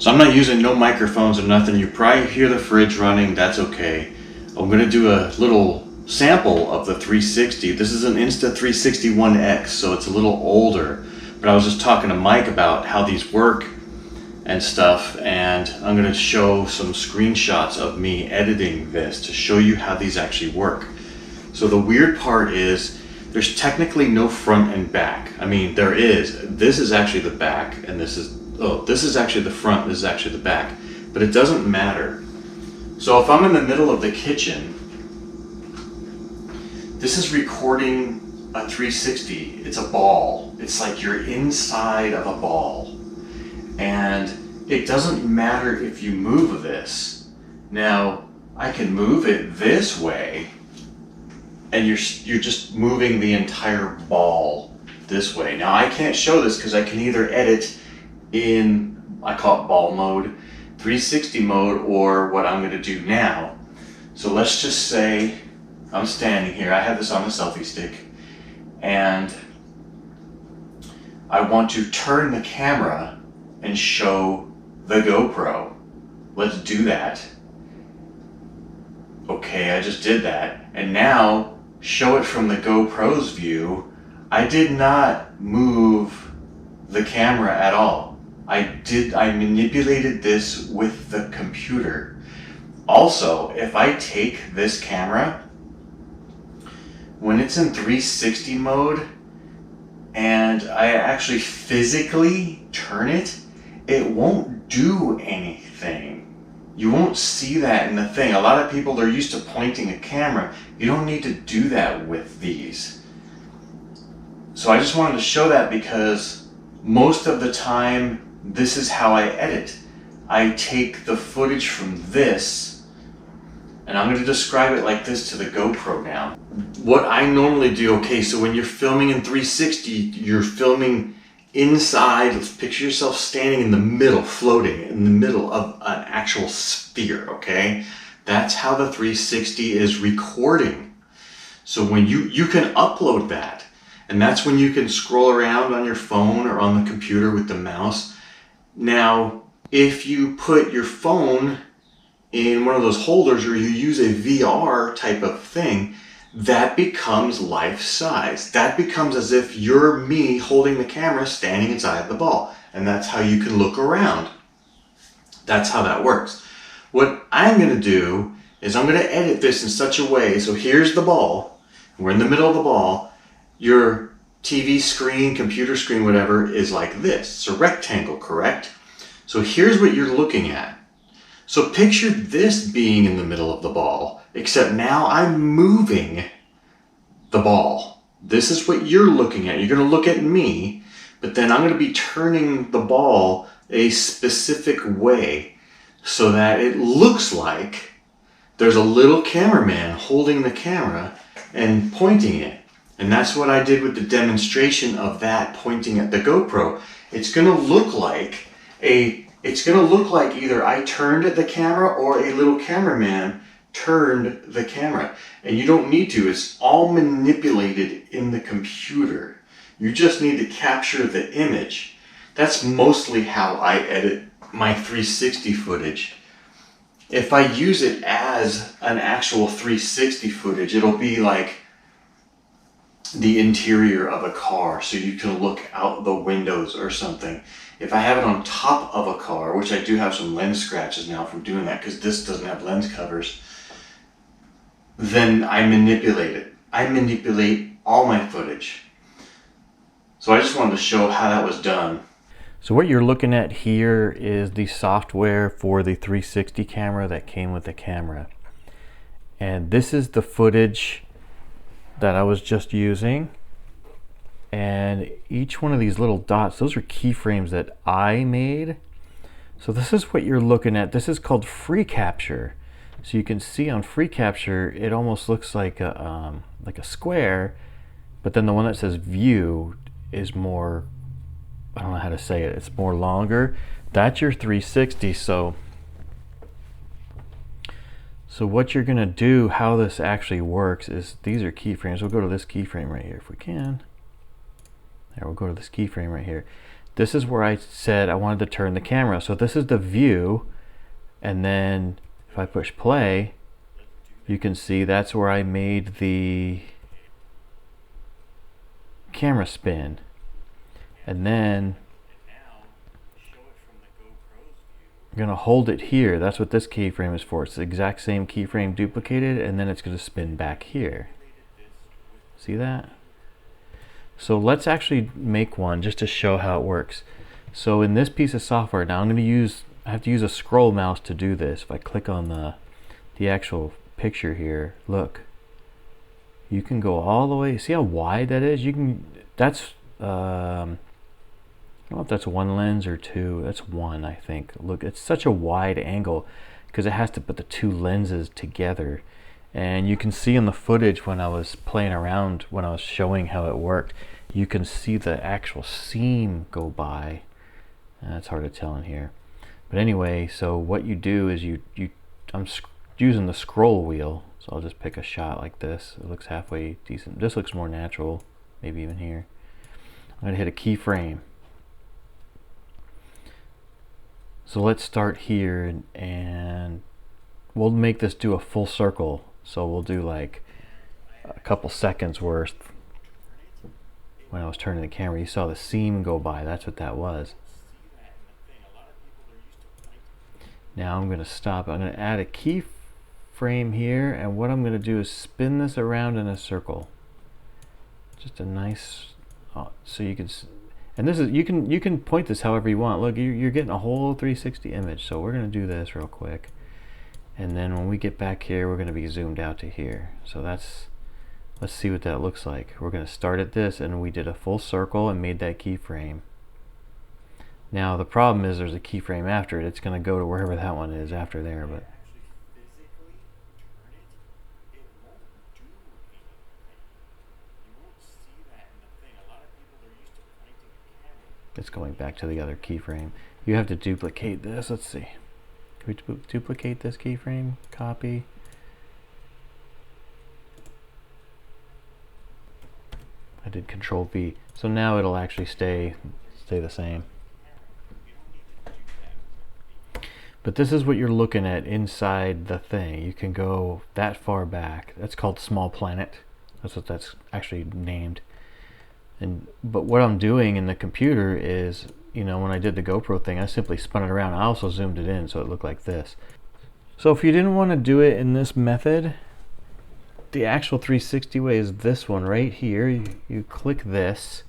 So I'm not using no microphones or nothing. You probably hear the fridge running, that's okay. I'm gonna do a little sample of the 360. This is an Insta360 One X, so it's a little older. But I was just talking to Mike about how these work and stuff, and I'm gonna show some screenshots of me editing this to show you how these actually work. So the weird part is there's technically no front and back. I mean, there is. This is actually the back, and this is actually the front, this is actually the back, but it doesn't matter. So if I'm in the middle of the kitchen, this is recording a 360. It's a ball. It's like you're inside of a ball. And it doesn't matter if you move this. Now, I can move it this way, and you're just moving the entire ball this way. Now, I can't show this because I can either edit in, I call it ball mode, 360 mode, or what I'm gonna do now. So let's just say I'm standing here. I have this on a selfie stick, and I want to turn the camera and show the GoPro. Let's do that. Okay, I just did that. And now, show it from the GoPro's view. I did not move the camera at all. I manipulated this with the computer. Also, if I take this camera, when it's in 360 mode, and I actually physically turn it, it won't do anything. You won't see that in the thing. A lot of people, they're used to pointing a camera. You don't need to do that with these. So I just wanted to show that because most of the time, this is how I edit. I take the footage from this, and I'm going to describe it like this to the GoPro now. What I normally do, okay, so when you're filming in 360, you're filming inside. Let's picture yourself standing in the middle, floating in the middle of an actual sphere, okay? That's how the 360 is recording. So when you can upload that, and that's when you can scroll around on your phone or on the computer with the mouse. Now, if you put your phone in one of those holders, or you use a VR type of thing, that becomes life size. That becomes as if you're me holding the camera standing inside the ball. And that's how you can look around. That's how that works. What I'm gonna do is I'm gonna edit this in such a way, so here's the ball, we're in the middle of the ball, your TV screen, computer screen, whatever, is like this. It's a rectangle, correct? So here's what you're looking at. So picture this being in the middle of the ball, except now I'm moving the ball. This is what you're looking at. You're gonna look at me, but then I'm gonna be turning the ball a specific way so that it looks like there's a little cameraman holding the camera and pointing it. And that's what I did with the demonstration of that pointing at the GoPro. It's gonna look like either I turned the camera or a little cameraman turned the camera. And you don't need to, it's all manipulated in the computer. You just need to capture the image. That's mostly how I edit my 360 footage. If I use it as an actual 360 footage, it'll be like the interior of a car, so you can look out the windows or something. If I have it on top of a car, which I do have some lens scratches now from doing that because this doesn't have lens covers, then I manipulate it. I manipulate all my footage. So I just wanted to show how that was done. So what you're looking at here is the software for the 360 camera that came with the camera. And this is the footage that I was just using, and each one of these little dots, those are keyframes that I made. So this is what you're looking at. This is called free capture. So you can see on free capture, it almost looks like a square, but then the one that says view is more, I don't know how to say it, it's more longer. That's your 360. So what you're gonna do, how this actually works, is these are keyframes. We'll go to this keyframe right here if we can. There, we'll go to this keyframe right here. this is where I said I wanted to turn the camera. So this is the view, and then if I push play, you can see that's where I made the camera spin. And then I'm gonna hold it here. That's what this keyframe is for. It's the exact same keyframe duplicated, and then it's gonna spin back here. See that? So let's actually make one just to show how it works. So in this piece of software, now I have to use a scroll mouse to do this. If I click on the actual picture here, look, you can go all the way. See how wide that is? That's I don't know if that's one lens or two. That's one, I think. Look, it's such a wide angle because it has to put the two lenses together. And you can see in the footage when I was playing around, when I was showing how it worked, you can see the actual seam go by. That's hard to tell in here. But anyway, so what you do is I'm using the scroll wheel. So I'll just pick a shot like this. It looks halfway decent. This looks more natural, maybe even here. I'm gonna hit a keyframe. So let's start here, and we'll make this do a full circle. So we'll do like a couple seconds worth. When I was turning the camera, you saw the seam go by. That's what that was. Now I'm going to stop. I'm going to add a keyframe here, and what I'm going to do is spin this around in a circle. Just a nice, so you can. And this is, you can point this however you want. Look, you're getting a whole 360 image. So we're going to do this real quick. And then when we get back here, we're going to be zoomed out to here. So let's see what that looks like. We're going to start at this, and we did a full circle and made that keyframe. Now the problem is there's a keyframe after it. It's going to go to wherever that one is after there. But it's going back to the other keyframe. You have to duplicate this. Let's see. Can we duplicate this keyframe? Copy. I did Control V. So now it'll actually stay the same. But this is what you're looking at inside the thing. You can go that far back. That's called Small Planet. That's what that's actually named. But what I'm doing in the computer is, you know, when I did the GoPro thing, I simply spun it around. I also zoomed it in so it looked like this. So if you didn't want to do it in this method, the actual 360 way is this one right here. You click this,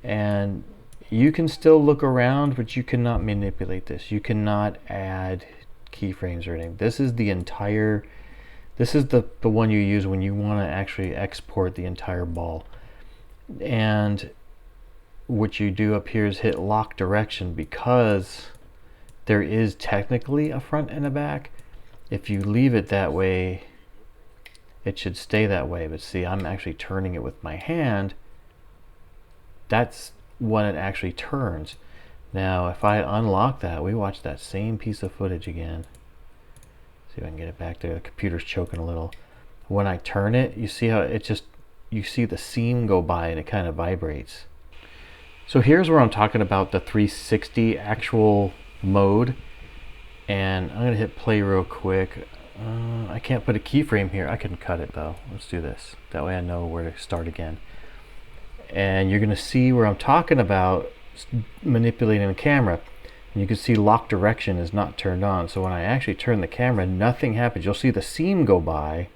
and you can still look around, but you cannot manipulate this. You cannot add keyframes or anything. This is the entire, this is the one you use when you want to actually export the entire ball. And what you do up here is hit lock direction, because there is technically a front and a back. If you leave it that way, it should stay that way. But see, I'm actually turning it with my hand. That's when it actually turns. Now if I unlock that, we watch that same piece of footage again. See if I can get it back there. The computer's choking a little. When I turn it, you see how it just, you see the seam go by and it kind of vibrates. So here's where I'm talking about the 360 actual mode. And I'm gonna hit play real quick. I can't put a keyframe here. I can cut it though. Let's do this. That way I know where to start again. And you're gonna see where I'm talking about manipulating the camera. And you can see lock direction is not turned on. So when I actually turn the camera, nothing happens. You'll see the seam go by.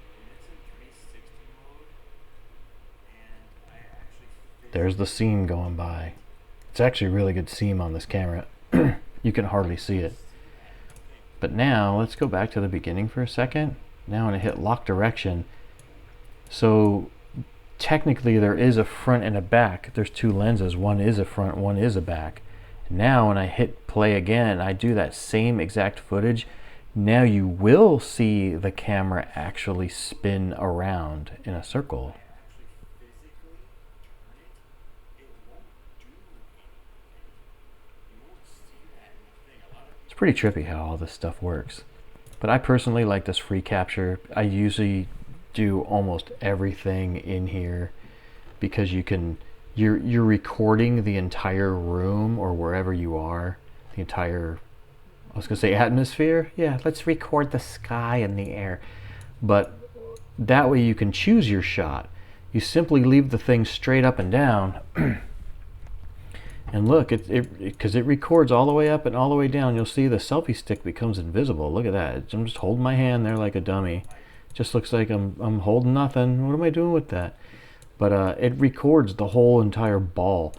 There's the seam going by. It's actually a really good seam on this camera. You can hardly see it. But now let's go back to the beginning for a second. Now when I hit lock direction, so technically there is a front and a back. There's two lenses. One is a front, one is a back. Now when I hit play again, I do that same exact footage. Now you will see the camera actually spin around in a circle. It's pretty trippy how all this stuff works. But I personally like this free capture. I usually do almost everything in here because you can you're recording the entire room or wherever you are, the entire, I was gonna say atmosphere. Yeah, let's record the sky and the air. But that way you can choose your shot. You simply leave the thing straight up and down. And look, because it records all the way up and all the way down. You'll see the selfie stick becomes invisible. Look at that. I'm just holding my hand there like a dummy. Just looks like I'm holding nothing. What am I doing with that? But it records the whole entire ball.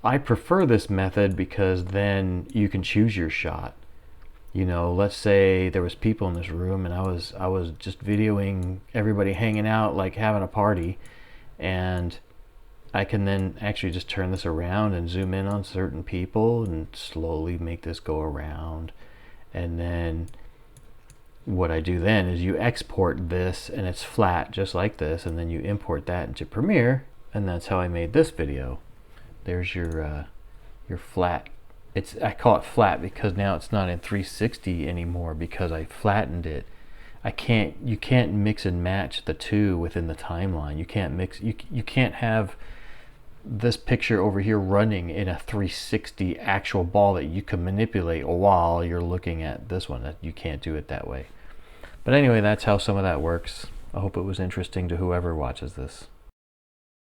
I prefer this method because then you can choose your shot. You know, let's say there was people in this room and I was just videoing everybody hanging out like having a party, and I can then actually just turn this around and zoom in on certain people and slowly make this go around. And then what I do then is you export this and it's flat just like this, and then you import that into Premiere, and that's how I made this video. There's your flat. I call it flat because now it's not in 360 anymore because I flattened it. You can't mix and match the two within the timeline. You can't mix, you can't have this picture over here running in a 360 actual ball that you can manipulate while you're looking at this one. You can't do it that way. But anyway, that's how some of that works. I hope it was interesting to whoever watches this.